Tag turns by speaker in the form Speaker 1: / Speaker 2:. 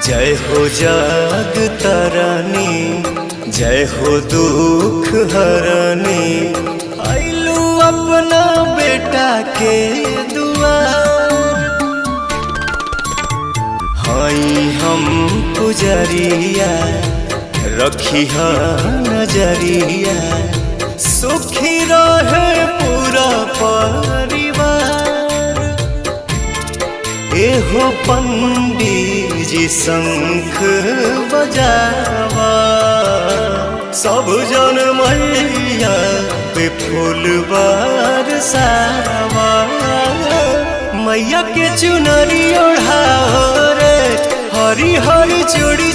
Speaker 1: जय हो जाग तारानी, जय हो दुख हरानी, आइलू अपना बेटा के दुआर। हाई हम पुजरिया, रखी नजरिया, सुखी रहे पूरा परिवार। एहो पंडित जी शंख बजावा, सब जन मैया पे फूल बरसावा। मैया के चुनरी ओढ़ाओ रे, हरी हरी चूड़ी